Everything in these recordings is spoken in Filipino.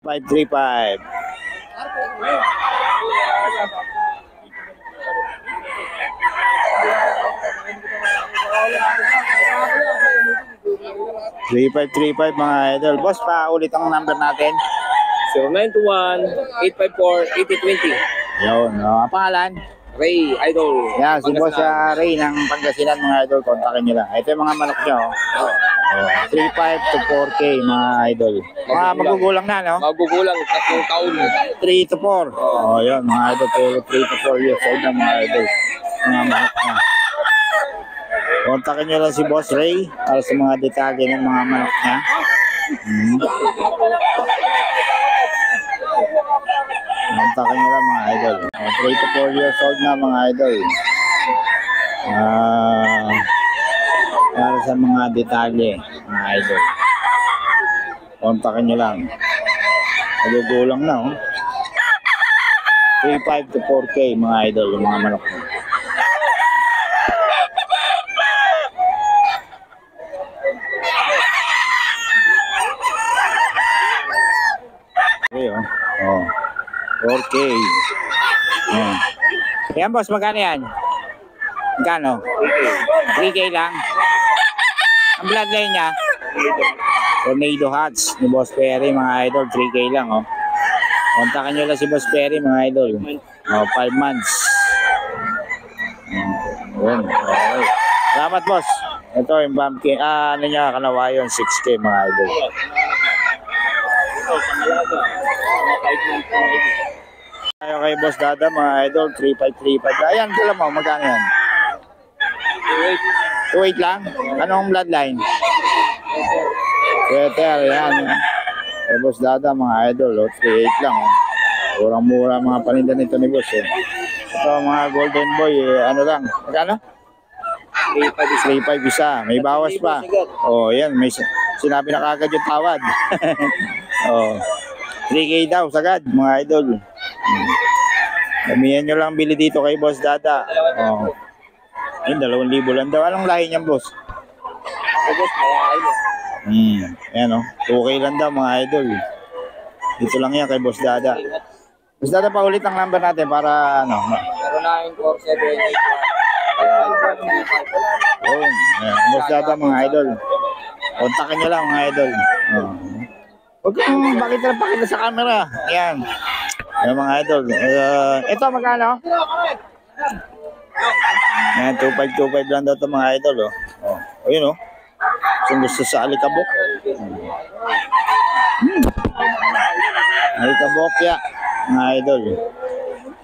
535. $3,535 mga idol. Boss, pa ulit ang number natin. 0921-854-8020. Yun, pangalan? Ray, idol. Yeah, si Boss Ray ng Pangasinan mga idol. Kontakin nyo lang. Ito yung mga manok nyo. 3.5 to 4K mga idol. Mga magugulang na, no? Magugulang, 3 taon. 3 to 4. Yun mga idol. 3 to 4 years old na mga idol. Mga manok na. Kontakin nyo lang si Boss Ray para sa mga detalye ng mga manok niya. Kontakin nyo lang mga idol. 3 to 4 years old na mga idol. Para sa mga detalye mga idol. Kontakin nyo lang. Nagugulang na, 3.5 to 4K mga idol yung mga manok mo. Okay, 4K. Yan boss, magkano yan? Magkano? 3K lang. Ang bloodline niya Tornado Hats ni Boss Perry mga idol. 3K lang. Kontakin nyo lang si Boss Perry mga idol. 5 months. Okay. Salamat boss. Ito yung bumpkin. Ano niya, kanawayon 6K mga idol. Tayo kay Boss Dada mga idol. 3.535. Ayan, kala mo, magkano yan? 2.8 lang? Anong bloodline? Sweater, yan. Kay Boss Dada mga idol. 3.8 lang. Murang-mura mga paninda nito ni Boss. Ito mga golden boy, ano lang? Magkano? 3.5 isa. May bawas pa. Yan. May sinabi na kagad yung tawad. 3K daw sagad mga idol. Damihan nyo lang bili dito kay Boss Dada. Ayun, 2,000 lang daw. Anong lahi niyan, boss? Ayan, 2K lang daw mga idol. Dito lang yan kay Boss Dada. Boss Dada, pa ulit ang number natin para ano? 094785. Boss Dada mga idol. Kontakin nyo lang mga idol. Huwag kang pakita sa camera. Ayan. Ayan mga idol. Ito magkano? Ayan, 2.5 lang daw ito mga idol. Ayun kung gusto sa alikabok. Alikabok ya mga idol.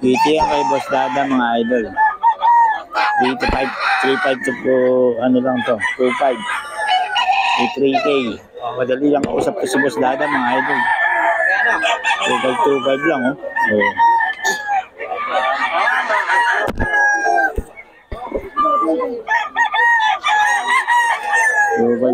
Dito yan kay Boss Dada mga idol. Dito 3.5 to ano lang to, 2.5. 3K. Madali lang kausap ko si Boss Dada mga idol. 2.5 lang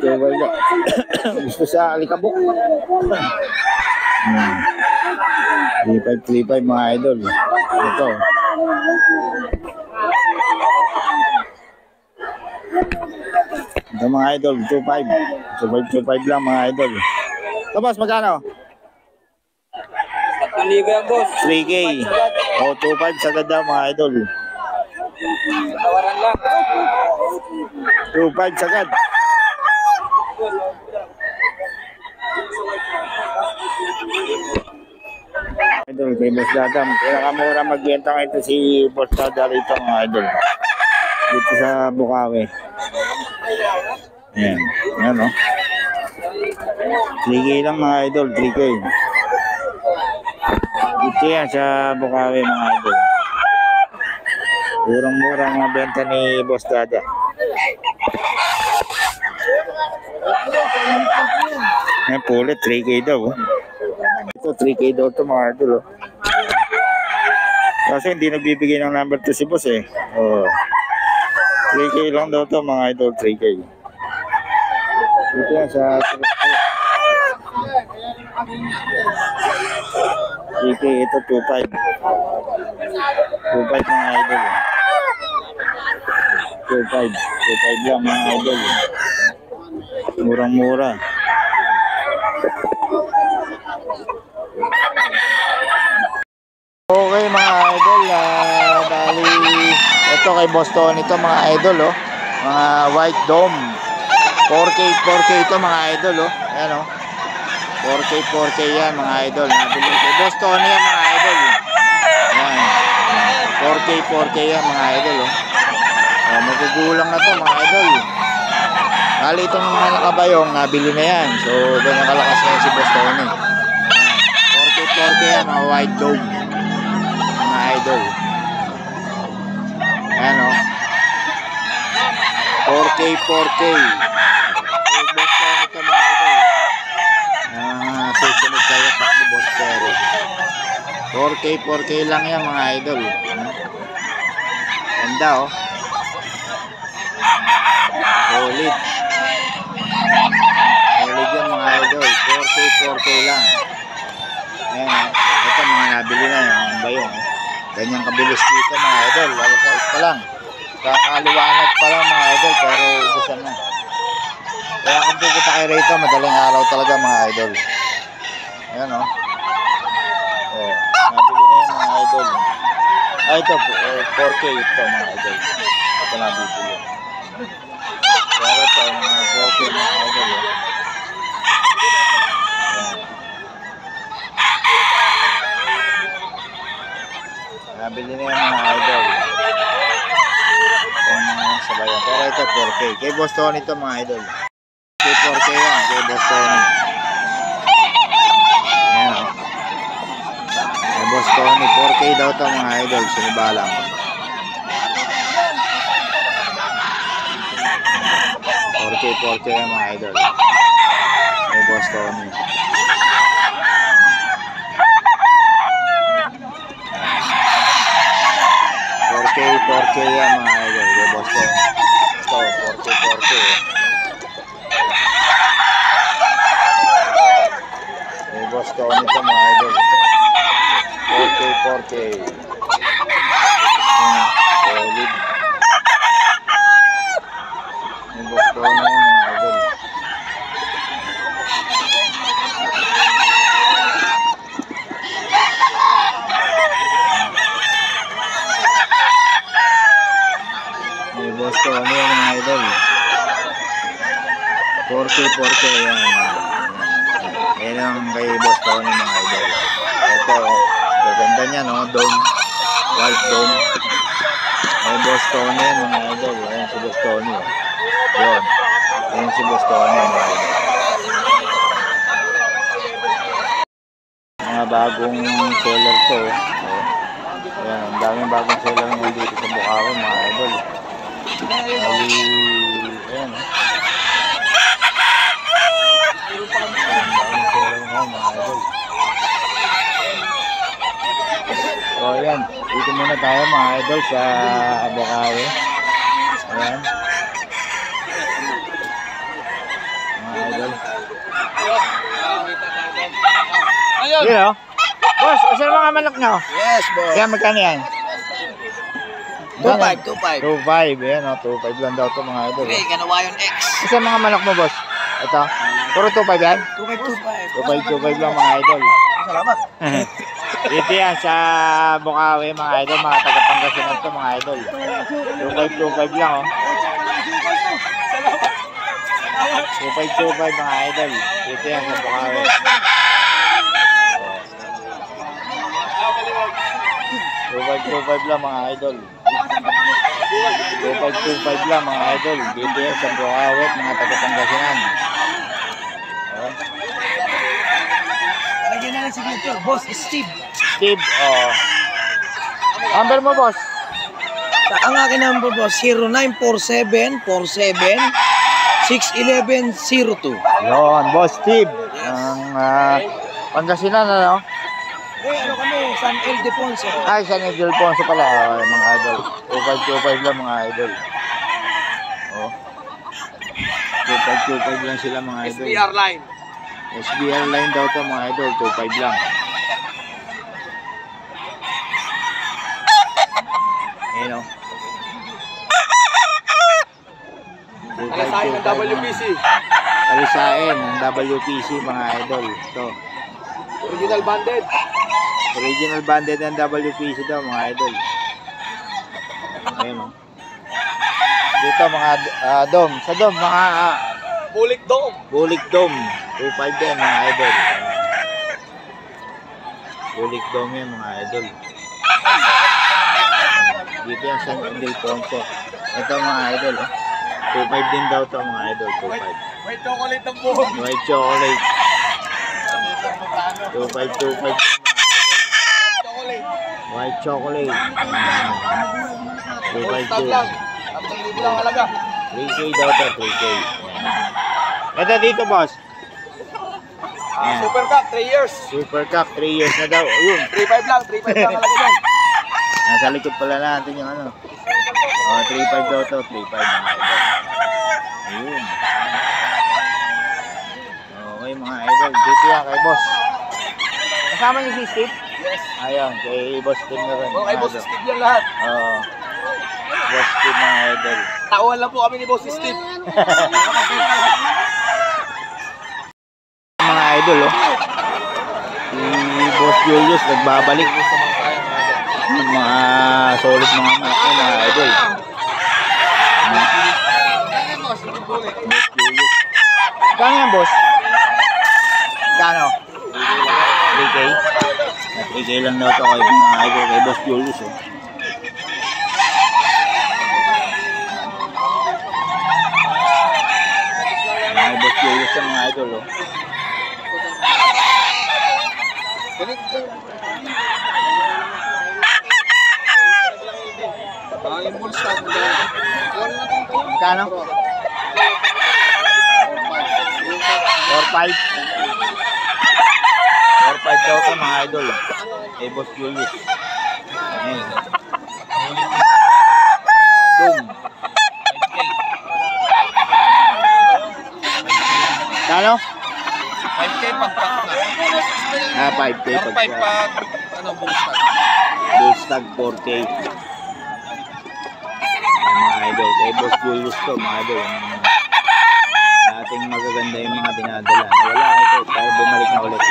Tuwal lang. Gusto sa alikabok. 3.5 mga idol. Ito. Ito mga idol, 2.5 lang mga idol. Tapos magkano? 3,000 yan, boss. 3K. 2.5 sagad daw mga idol. Tawaran lang. 2.5 sagad. Idol, kay Boss Dada. Pinakamura magbenta ngayon ito si Boss Dada rito mga idol. Dito sa Bukawi. Ayan. Ayan 3K lang mga idol, 3K. Dito yan sa Bukawi mga idol. Murang-mura mga benta ni Boss Dada. Ayan, pulit, 3K daw. Ito, 3K daw ito mga idol. Kasi hindi nagbibigay ng number to si Boss 3K lang daw ito mga idol, 3K. Dito yan sa 3K, ito 2.5. 2.5 mga idol. 2.5 lang mga idol. Murang-mura. Okay mga idol, bali ito kay Boston ito mga idol oh. Mga white dome. 4K ito mga idol oh. Ayan oh. 4K yan mga idol. Nabili kay Boston yan mga idol. Ayan. 4K yan mga idol oh. Magugulang na to mga idol. Bali itong mga nakabayong nabili na yan. So ganyan kalakas na yan si Boston eh. 4K yan mga white dome. Mga idol. Ayan o. 4K. Boston ito mga idol. Susunod kayo pak ni Boss Perry. 4K lang yan mga idol. Ganda o. Solid. Solid yan mga idol. 4K lang. Ayan, ito mga nabili na yung bayong. Ganyang kabilis dito mga idol. Alas 6 pa lang. Kakaliwanag pa lang mga idol pero ubusan na. Kaya kung pupunta kayo rito, madaling araw talaga mga idol. Ayan o. Nabili na yung mga idol. Ito po, 4K ito mga idol. Ito nabibili. Pero ito, mga 4K mga idol. Nabili na yung mga idol. Yung mga sabayan. Pero ito 4K. Kay Boston ito mga idol. 4K yan. Kay Boston. Ayan o. Kay Boston 4K daw ito mga idol. Sinibalang. 4K yan mga idol. Kay Boston. 4K yan mga idol. Kay Boston. Ito, 4K. Kay Boston ito mga idol. 4K. Solid. Kay Boston yan mga idol. Boston yan mga idol. 4K yan. Yan ang kay Boston mga idol. Ito, gaganda niya no, dome, white dome. Kay Boston yan mga idol. Ayan si Boston yun. Ayan si Boston yan mga idol. Mga bagong seller to. Ayan, ang daming bagong seller ngayon dito sa Bukawi mga idol. Ayan. So ayan, dito muna tayo mga idol sa Bukawi. Ayan. Mga idol. Ayan o. Boss, asa mga manok nyo? Yes, boss. Kaya magkano yan? 2.5. 2.5, ayan o, 2.5 lang daw ito mga idol. Okay, Kanawayon X. Isa mga manok mo boss? Ito? Puro 2.5 yan? 2.5 lang mga idol. Salamat. Ito yan sa Bukawi mga idol, mga taga-Pangasinan ito mga idol. 2.5 lang o. 2.5 mga idol. Ito yan sa Bukawi. 2.5 lang mga idol. 2.5 lang mga idol. Dito yan sa Bukawi, mga taga-Pangasinan. Lagyan na lang signature. Boss, Steve. Steve, oh. Number mo boss? Ang akin number, boss, 0947-47-611-02. Yun, boss Steve. Ang Pangasinan ano? Ano kami, San Ildefonso. Ay, San Ildefonso pala, mga idol. 2.5 lang mga idol. Oh. 2.5 lang sila mga idol. SBR line. SBR line daw to mga idol, 2.5 lang. Ayan o. Palisain ng WPC. Palisain ng WPC mga idol. Ito. Original banded. Original banded ng WPC daw mga idol. Ayan o. Dito mga dome. Sa dome mga Bulik Dome. Bulik Dome. 2.5 din mga idol. Bulik Dome yan mga idol. Dito yan San Ildefonso. Ito mga idol. 2.5 din daw to mga idol. 2.5. May chocolate ang buhok. White chocolate. 2.5 mga idol. Chocolate. White chocolate. Full stop lang. 3,000 lang halaga. 3K daw to. 3K. Ito dito boss. Ayan. Super Cup, 3 years. Super Cup, 3 years na daw. Ayun. 3,500 lang. 3,500 lang halaga yan. Nasa likod pala natin yung ano. 3.5 daw to. 3.5 mga idol. Ayun. Okay mga idol. Dito yan kay boss. Kasama niyo si Steve? Yes. Ayun. Kay boss Steve na rin. Okay, mga Boss idol. Steve yan lahat. Oo. Boss Steve mga idol. Tauhan lang po kami ni Boss Steve. Mga idol oh. Si Boss Julius nagbabalik. Mga solid mga anak niya mga idol. Boss Julius. Kano yan boss? Kano? 3K? 3K lang daw to kay mga idol kay Boss Julius oh. Mga Boss Julius ang mga idol oh. Kano? 4.5 4.5 daw to mga idol kay Boss Julius. Ayun. Doom. Kano? 5K pag-pack na. 5K pag 5 pag, bullstag. Bullstag 4K. Mga idol, kay Boss Julius to mga idol. Dating magaganda yung mga dinadala. Wala ito, pero bumalik na ulit.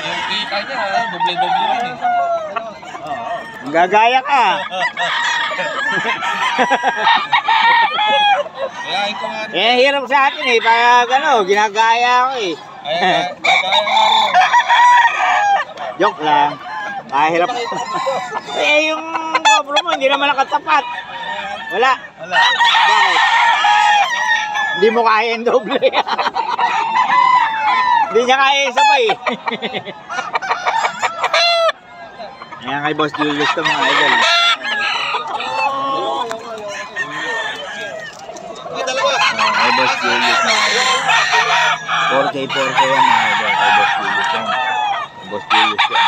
Yung kita niya, doble-doble rin eh. Gagaya ka! Kaya ito nga. Hirap sa atin eh, pag ginagaya ako eh. Ayan, gagaya nga rin. Joke lang. Mahirap. Yung GoPro mo, hindi naman nakatapat. Wala. Wala. Bakit? Hindi mo kaya yung doble. Hindi niya kaya yung sabay. Ayan kay Boss Julius to mga idol. Kay Boss Julius mga idol. 4K yan mga idol. Kay Boss Julius yan. Kay Boss Julius yan.